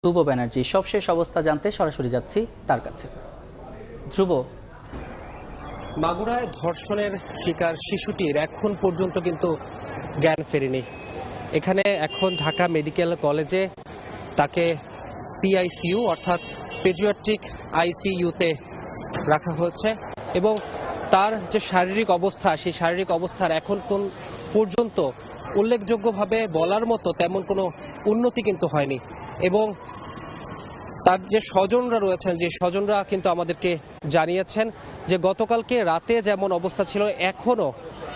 ধ্রুব ব্যানার্জি সবশেষ অবস্থা জানতে সরাসরি যাচ্ছি তার কাছে। ধ্রুব, মাগুরায় ধর্ষণের শিকার শিশুটির এখন পর্যন্ত কিন্তু জ্ঞান ফেরেনি। এখানে এখন ঢাকা মেডিকেল কলেজে তাকে পিআইসিইউ অর্থাৎ পেডিয়াট্রিক আইসিইউতে রাখা হয়েছে এবং তার যে শারীরিক অবস্থা সেই শারীরিক অবস্থার এখন কোন পর্যন্ত উল্লেখযোগ্যভাবে বলার মতো তেমন কোনো উন্নতি কিন্তু হয়নি এবং তার যে স্বজনরা রয়েছেন যে স্বজনরা কিন্তু আমাদেরকে জানিয়েছেন যে গতকালকে রাতে যেমন অবস্থা ছিল এখনও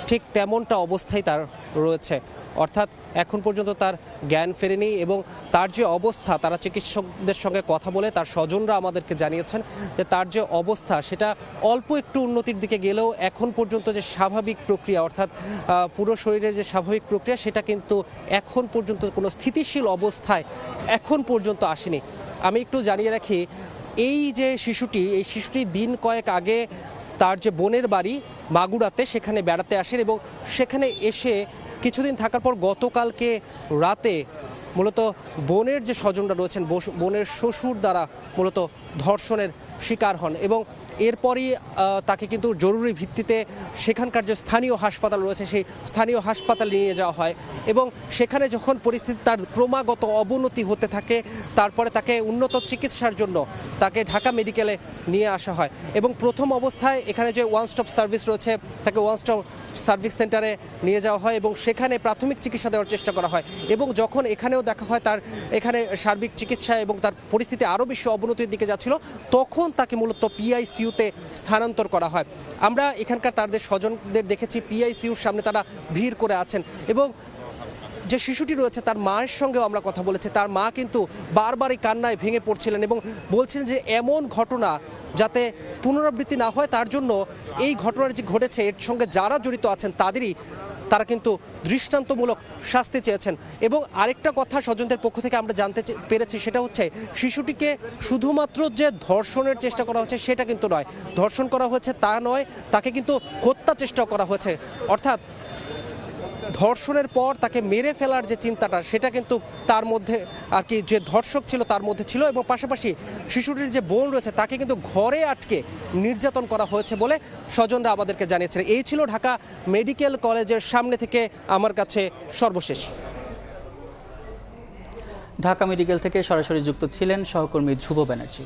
ঠিক তেমনটা অবস্থায় তার রয়েছে, অর্থাৎ এখন পর্যন্ত তার জ্ঞান ফেরেনি এবং তার যে অবস্থা তারা চিকিৎসকদের সঙ্গে কথা বলে তার স্বজনরা আমাদেরকে জানিয়েছেন যে তার যে অবস্থা সেটা অল্প একটু উন্নতির দিকে গেলেও এখন পর্যন্ত যে স্বাভাবিক প্রক্রিয়া অর্থাৎ পুরো শরীরের যে স্বাভাবিক প্রক্রিয়া সেটা কিন্তু এখন পর্যন্ত কোনো স্থিতিশীল অবস্থায় এখন পর্যন্ত আসেনি। আমি একটু জানিয়ে রাখি এই শিশুটি দিন কয়েক আগে তার যে বোনের বাড়ি মাগুরাতে সেখানে বেড়াতে আসেন এবং সেখানে এসে কিছুদিন থাকার পর গতকালকে রাতে মূলত বোনের যে স্বজনরা রয়েছেন বোনের শ্বশুর দ্বারা মূলত ধর্ষণের শিকার হন এবং এরপরই তাকে কিন্তু জরুরি ভিত্তিতে সেখানকার যে স্থানীয় হাসপাতাল রয়েছে সেই স্থানীয় হাসপাতালে নিয়ে যাওয়া হয় এবং সেখানে যখন পরিস্থিতি তার ক্রমাগত অবনতি হতে থাকে তারপরে তাকে উন্নত চিকিৎসার জন্য তাকে ঢাকা মেডিকেলে নিয়ে আসা হয় এবং প্রথম অবস্থায় এখানে যে ওয়ান স্টপ সার্ভিস রয়েছে তাকে ওয়ান স্টপ সার্ভিস সেন্টারে নিয়ে যাওয়া হয় এবং সেখানে প্রাথমিক চিকিৎসা দেওয়ার চেষ্টা করা হয় এবং যখন এখানেও দেখা হয় তার এখানে সার্বিক চিকিৎসা এবং তার পরিস্থিতি আরও বেশি অবনতির দিকে যাচ্ছিল তখন তাকে মূলত পিআইসিইউতে স্থানান্তর করা হয়। আমরা এখানকার তাদের স্বজনদের দেখেছি পিআইসিইউর সামনে তারা ভিড় করে আছেন এবং যে শিশুটি রয়েছে তার মায়ের সঙ্গেও আমরা কথা বলেছি, তার মা কিন্তু বারবার এই কান্নায় ভেঙে পড়ছিলেন এবং বলছেন যে এমন ঘটনা যাতে পুনরাবৃত্তি না হয় তার জন্য এই ঘটনাটি যে ঘটেছে এর সঙ্গে যারা জড়িত আছেন তারা কিন্তু দৃষ্টান্তমূলক শাস্তি চেয়েছেন এবং আরেকটা কথা স্বজনদের পক্ষ থেকে আমরা জানতে পেরেছি সেটা হচ্ছে শিশুটিকে শুধুমাত্র যে ধর্ষণের চেষ্টা করা হচ্ছে সেটা কিন্তু নয়, ধর্ষণ করা হয়েছে তা নয়, তাকে কিন্তু হত্যা চেষ্টা করা হয়েছে, অর্থাৎ ধর্ষণের পর তাকে মেরে ফেলার যে চিন্তাটা সেটা কিন্তু তার মধ্যে আর কি যে ধর্ষক ছিল তার মধ্যে ছিল এবং পাশাপাশি শিশুটির যে বোন রয়েছে তাকে কিন্তু ঘরে আটকে নির্যাতন করা হয়েছে বলে স্বজনরা আমাদেরকে জানিয়েছেন। এই ছিল ঢাকা মেডিকেল কলেজের সামনে থেকে আমার কাছে সর্বশেষ। ঢাকা মেডিকেল থেকে সরাসরি যুক্ত ছিলেন সহকর্মী ধ্রুব ব্যানার্জি।